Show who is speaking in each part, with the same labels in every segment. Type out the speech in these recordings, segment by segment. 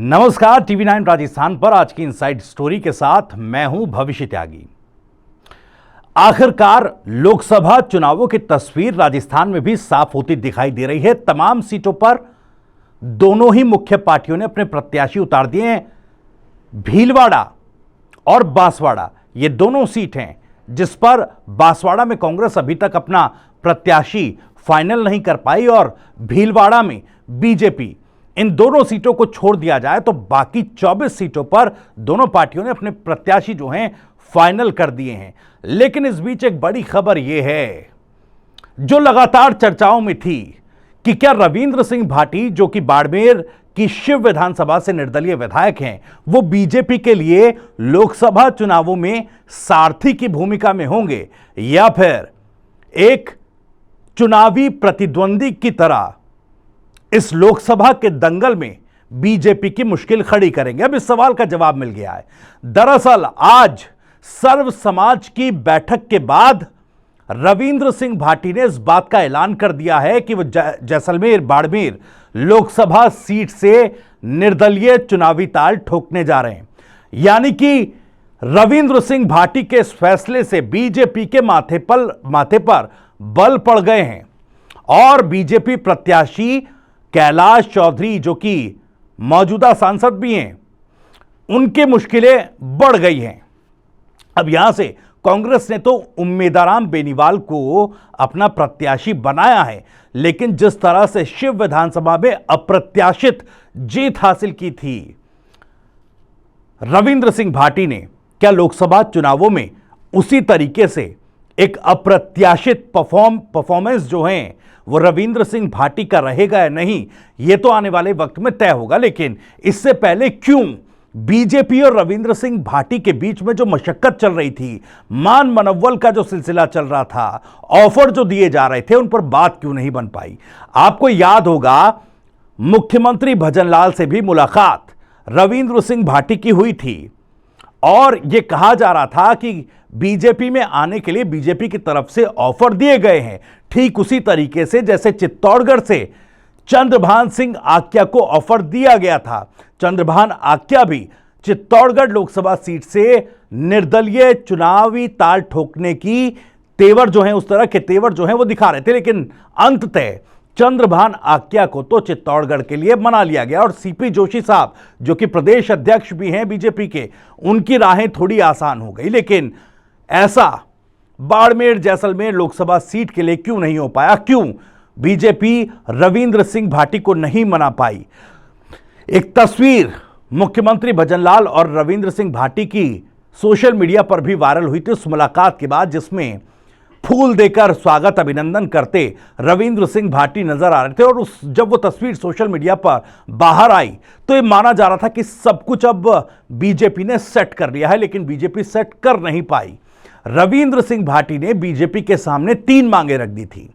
Speaker 1: नमस्कार, टीवी 9 राजस्थान पर आज की इनसाइड स्टोरी के साथ मैं हूं भविष्य त्यागी। आखिरकार लोकसभा चुनावों की तस्वीर राजस्थान में भी साफ होती दिखाई दे रही है। तमाम सीटों पर दोनों ही मुख्य पार्टियों ने अपने प्रत्याशी उतार दिए हैं। भीलवाड़ा और बांसवाड़ा ये दोनों सीट हैं जिस पर बांसवाड़ा में कांग्रेस अभी तक अपना प्रत्याशी फाइनल नहीं कर पाई और भीलवाड़ा में बीजेपी। इन दोनों सीटों को छोड़ दिया जाए तो बाकी 24 सीटों पर दोनों पार्टियों ने अपने प्रत्याशी जो हैं फाइनल कर दिए हैं। लेकिन इस बीच एक बड़ी खबर यह है जो लगातार चर्चाओं में थी कि क्या रविंद्र सिंह भाटी, जो कि बाड़मेर की शिव विधानसभा से निर्दलीय विधायक हैं, वो बीजेपी के लिए लोकसभा चुनावों में सारथी की भूमिका में होंगे या फिर एक चुनावी प्रतिद्वंदी की तरह इस लोकसभा के दंगल में बीजेपी की मुश्किल खड़ी करेंगे। अब इस सवाल का जवाब मिल गया है। दरअसल आज सर्व समाज की बैठक के बाद रविंद्र सिंह भाटी ने इस बात का ऐलान कर दिया है कि वो जैसलमेर बाड़मेर लोकसभा सीट से निर्दलीय चुनावी ताल ठोकने जा रहे हैं। यानी कि रविंद्र सिंह भाटी के इस फैसले से बीजेपी के माथे पर बल पड़ गए हैं और बीजेपी प्रत्याशी कैलाश चौधरी, जो कि मौजूदा सांसद भी हैं, उनकी मुश्किलें बढ़ गई हैं। अब यहां से कांग्रेस ने तो उम्मेदाराम बेनीवाल को अपना प्रत्याशी बनाया है, लेकिन जिस तरह से शिव विधानसभा में अप्रत्याशित जीत हासिल की थी रविंद्र सिंह भाटी ने, क्या लोकसभा चुनावों में उसी तरीके से एक अप्रत्याशित परफॉर्मेंस जो है वो रविंद्र सिंह भाटी का रहेगा या नहीं, यह तो आने वाले वक्त में तय होगा। लेकिन इससे पहले क्यों बीजेपी और रविंद्र सिंह भाटी के बीच में जो मशक्कत चल रही थी, मान मनव्वल का जो सिलसिला चल रहा था, ऑफर जो दिए जा रहे थे, उन पर बात क्यों नहीं बन पाई। आपको याद होगा मुख्यमंत्री भजनलाल से भी मुलाकात रविंद्र सिंह भाटी की हुई थी और यह कहा जा रहा था कि बीजेपी में आने के लिए बीजेपी की तरफ से ऑफर दिए गए हैं। ठीक उसी तरीके से जैसे चित्तौड़गढ़ से चंद्रभान सिंह आक्या को ऑफर दिया गया था। चंद्रभान आक्या भी चित्तौड़गढ़ लोकसभा सीट से निर्दलीय चुनावी ताल ठोकने की तेवर जो है, उस तरह के तेवर जो है वो दिखा रहे थे। लेकिन अंततः चंद्रभान आक्या को तो चित्तौड़गढ़ के लिए मना लिया गया और सीपी जोशी साहब, जो कि प्रदेश अध्यक्ष भी हैं बीजेपी के, उनकी राहें थोड़ी आसान हो गई। लेकिन ऐसा बाड़मेर जैसलमेर लोकसभा सीट के लिए क्यों नहीं हो पाया? क्यों बीजेपी रविंद्र सिंह भाटी को नहीं मना पाई? एक तस्वीर मुख्यमंत्री भजनलाल और रविंद्र सिंह भाटी की सोशल मीडिया पर भी वायरल हुई थी उस मुलाकात के बाद, जिसमें फूल देकर स्वागत अभिनंदन करते रविंद्र सिंह भाटी नजर आ रहे थे। और जब वो तस्वीर सोशल मीडिया पर बाहर आई तो ये माना जा रहा था कि सब कुछ अब बीजेपी ने सेट कर लिया है, लेकिन बीजेपी सेट कर नहीं पाई। रविंद्र सिंह भाटी ने बीजेपी के सामने 3 मांगे रख दी थी।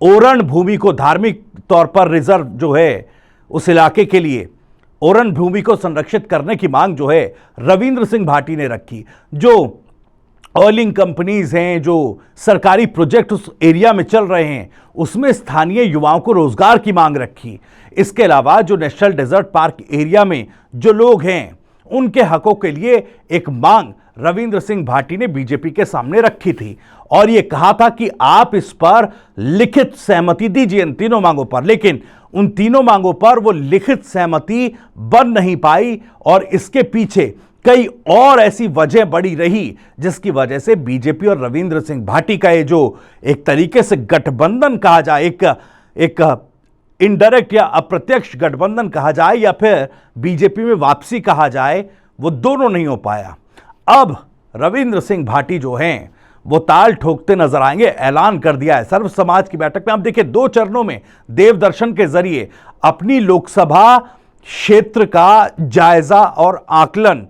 Speaker 1: ओरण भूमि को धार्मिक तौर पर रिजर्व जो है उस इलाके के लिए ओरण भूमि को संरक्षित करने की मांग जो है रविंद्र सिंह भाटी ने रखी। जो ऑयलिंग कंपनीज हैं, जो सरकारी प्रोजेक्ट उस एरिया में चल रहे हैं, उसमें स्थानीय युवाओं को रोजगार की मांग रखी। इसके अलावा जो नेशनल डेजर्ट पार्क एरिया में जो लोग हैं उनके हकों के लिए एक मांग रविंद्र सिंह भाटी ने बीजेपी के सामने रखी थी और यह कहा था कि आप इस पर लिखित सहमति दीजिए इन तीनों मांगों पर। लेकिन उन तीनों मांगों पर वो लिखित सहमति बन नहीं पाई और इसके पीछे कई और ऐसी वजह बड़ी रही जिसकी वजह से बीजेपी और रविंद्र सिंह भाटी का ये जो एक तरीके से गठबंधन कहा जाए, एक इनडायरेक्ट या अप्रत्यक्ष गठबंधन कहा जाए या फिर बीजेपी में वापसी कहा जाए, वो दोनों नहीं हो पाया। अब रविंद्र सिंह भाटी जो हैं वो ताल ठोकते नजर आएंगे, ऐलान कर दिया है सर्व समाज की बैठक में। आप देखिए 2 चरणों में देव दर्शन के जरिए अपनी लोकसभा क्षेत्र का जायजा और आकलन,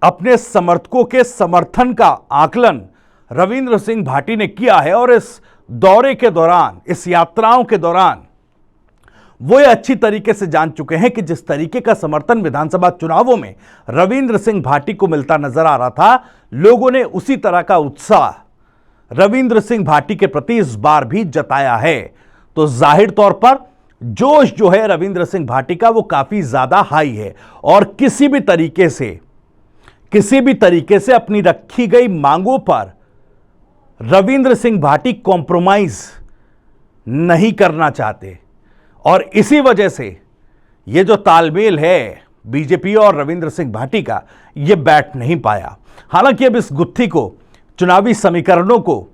Speaker 1: अपने समर्थकों के समर्थन का आकलन रविंद्र सिंह भाटी ने किया है और इस दौरे के दौरान, इस यात्राओं के दौरान वो ये अच्छी तरीके से जान चुके हैं कि जिस तरीके का समर्थन विधानसभा चुनावों में रविंद्र सिंह भाटी को मिलता नजर आ रहा था, लोगों ने उसी तरह का उत्साह रविंद्र सिंह भाटी के प्रति इस बार भी जताया है। तो जाहिर तौर पर जोश जो है रविंद्र सिंह भाटी का वो काफी ज्यादा हाई है और किसी भी तरीके से अपनी रखी गई मांगों पर रविंद्र सिंह भाटी कॉम्प्रोमाइज नहीं करना चाहते और इसी वजह से ये जो तालमेल है बीजेपी और रविंद्र सिंह भाटी का, ये बैठ नहीं पाया। हालांकि अब इस गुत्थी को, चुनावी समीकरणों को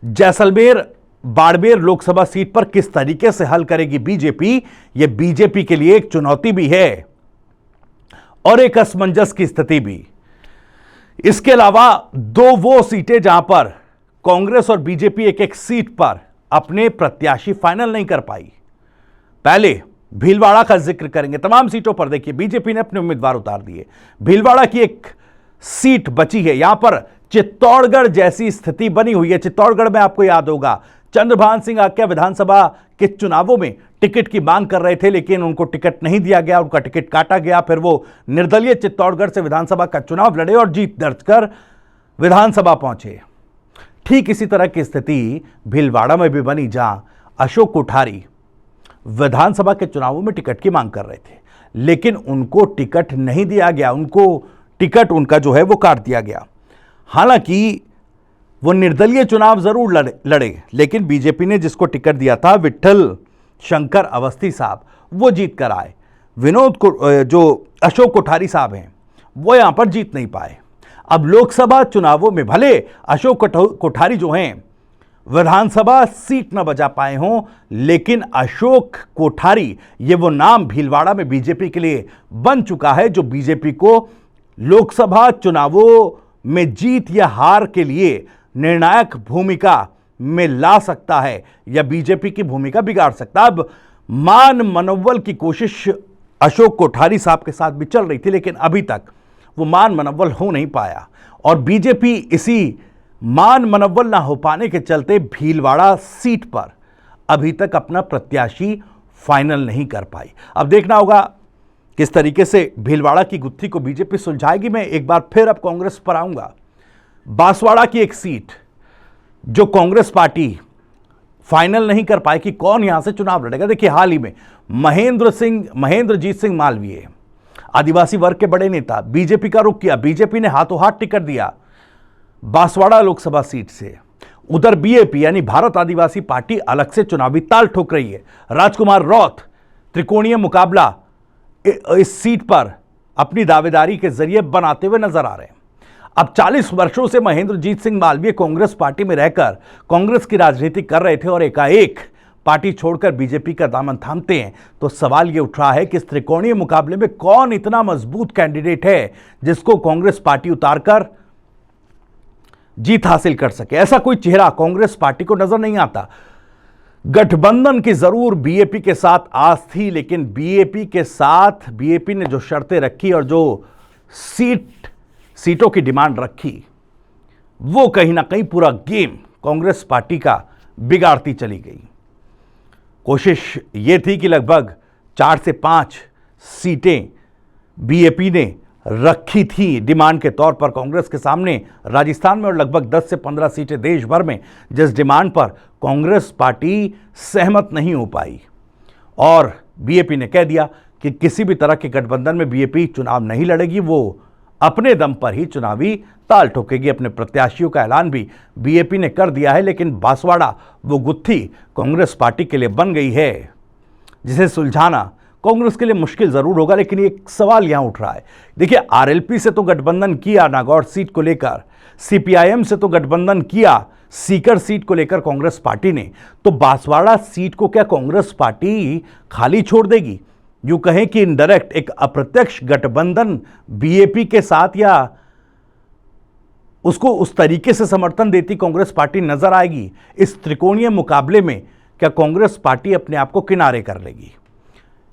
Speaker 1: जैसलमेर बाड़मेर लोकसभा सीट पर किस तरीके से हल करेगी बीजेपी, यह बीजेपी के लिए एक चुनौती भी है और एक असमंजस की स्थिति भी। इसके अलावा दो वो सीटें जहां पर कांग्रेस और बीजेपी एक एक सीट पर अपने प्रत्याशी फाइनल नहीं कर पाई। पहले भीलवाड़ा का जिक्र करेंगे। तमाम सीटों पर देखिए बीजेपी ने अपने उम्मीदवार उतार दिए। भीलवाड़ा की एक सीट बची है। यहां पर चित्तौड़गढ़ जैसी स्थिति बनी हुई है। चित्तौड़गढ़ में आपको याद होगा चंद्रभान सिंह आक्या विधानसभा के चुनावों में टिकट की मांग कर रहे थे, लेकिन उनको टिकट नहीं दिया गया, उनका टिकट काटा गया। फिर वो निर्दलीय चित्तौड़गढ़ से विधानसभा का चुनाव लड़े और जीत दर्ज कर विधानसभा पहुंचे। ठीक इसी तरह की स्थिति भीलवाड़ा में भी बनी, जहां अशोक कोठारी विधानसभा के चुनावों में टिकट की मांग कर रहे थे, लेकिन उनको टिकट नहीं दिया गया। उनको टिकट उनका जो है वो काट दिया गया। हालांकि वो निर्दलीय चुनाव जरूर लड़े, लेकिन बीजेपी ने जिसको टिकट दिया था विठल शंकर अवस्थी साहब, वो जीत कर आए। विनोद को जो अशोक कोठारी साहब हैं वो यहां पर जीत नहीं पाए। अब लोकसभा चुनावों में भले अशोक कोठारी जो हैं विधानसभा सीट न बजा पाए हों, लेकिन अशोक कोठारी ये वो नाम भीलवाड़ा में बीजेपी के लिए बन चुका है जो बीजेपी को लोकसभा चुनावों में जीत या हार के लिए निर्णायक भूमिका में ला सकता है या बीजेपी की भूमिका बिगाड़ सकता है। अब मान मनोबल की कोशिश अशोक कोठारी साहब के साथ भी चल रही थी, लेकिन अभी तक वो मान मनोबल हो नहीं पाया और बीजेपी इसी मान मनोबल ना हो पाने के चलते भीलवाड़ा सीट पर अभी तक अपना प्रत्याशी फाइनल नहीं कर पाई। अब देखना होगा किस तरीके से भीलवाड़ा की गुत्थी को बीजेपी सुलझाएगी। मैं एक बार फिर अब कांग्रेस पर आऊंगा। बांसवाड़ा की एक सीट जो कांग्रेस पार्टी फाइनल नहीं कर पाई कि कौन यहां से चुनाव लड़ेगा। देखिए हाल ही में महेंद्रजीत सिंह मालवीय आदिवासी वर्ग के बड़े नेता बीजेपी का रुख किया। बीजेपी ने हाथों हाथ टिकट दिया बांसवाड़ा लोकसभा सीट से। उधर बीएपी यानी भारत आदिवासी पार्टी अलग से चुनावी ताल ठोक रही है। राजकुमार रौत त्रिकोणीय मुकाबला इस सीट पर अपनी दावेदारी के जरिए बनाते हुए नजर आ रहे हैं। अब 40 वर्षों से महेंद्रजीत सिंह मालवीय कांग्रेस पार्टी में रहकर कांग्रेस की राजनीति कर रहे थे और एकाएक पार्टी छोड़कर बीजेपी का दामन थामते हैं, तो सवाल यह उठ रहा है कि इस त्रिकोणीय मुकाबले में कौन इतना मजबूत कैंडिडेट है जिसको कांग्रेस पार्टी उतारकर जीत हासिल कर सके। ऐसा कोई चेहरा कांग्रेस पार्टी को नजर नहीं आता। गठबंधन की जरूर बीएपी के साथ आस थी, लेकिन बीएपी ने जो शर्तें रखी और जो सीटों की डिमांड रखी, वो कहीं ना कहीं पूरा गेम कांग्रेस पार्टी का बिगाड़ती चली गई। कोशिश ये थी कि लगभग 4 से 5 सीटें बीएपी ने रखी थी डिमांड के तौर पर कांग्रेस के सामने राजस्थान में और लगभग 10 से 15 सीटें देश भर में, जिस डिमांड पर कांग्रेस पार्टी सहमत नहीं हो पाई और बीएपी ने कह दिया कि किसी भी तरह के गठबंधन में बीएपी चुनाव नहीं लड़ेगी, वो अपने दम पर ही चुनावी ताल ठोकेगी। अपने प्रत्याशियों का ऐलान भी बीएपी ने कर दिया है, लेकिन बांसवाड़ा वो गुत्थी कांग्रेस पार्टी के लिए बन गई है जिसे सुलझाना कांग्रेस के लिए मुश्किल जरूर होगा। लेकिन एक सवाल यहां उठ रहा है, देखिए आरएलपी से तो गठबंधन किया नागौर सीट को लेकर, सीपीआईएम से तो गठबंधन किया सीकर सीट को लेकर कांग्रेस पार्टी ने, तो बांसवाड़ा सीट को क्या कांग्रेस पार्टी खाली छोड़ देगी? यूं कहें कि इनडायरेक्ट एक अप्रत्यक्ष गठबंधन बीएपी के साथ या उसको उस तरीके से समर्थन देती कांग्रेस पार्टी नजर आएगी। इस त्रिकोणीय मुकाबले में क्या कांग्रेस पार्टी अपने आप को किनारे कर लेगी?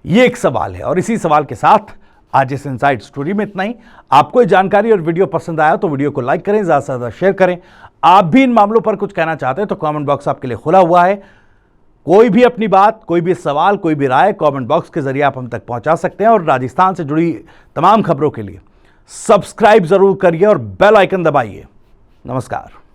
Speaker 1: ये एक सवाल है और इसी सवाल के साथ आज इस इनसाइड स्टोरी में इतना ही। आपको ये जानकारी और वीडियो पसंद आया तो वीडियो को लाइक करें, ज्यादा से ज्यादा शेयर करें। आप भी इन मामलों पर कुछ कहना चाहते हैं तो कमेंट बॉक्स आपके लिए खुला हुआ है। कोई भी अपनी बात, कोई भी सवाल, कोई भी राय कमेंट बॉक्स के जरिए आप हम तक पहुंचा सकते हैं और राजस्थान से जुड़ी तमाम खबरों के लिए सब्सक्राइब जरूर करिए और बेल आइकन दबाइए। नमस्कार।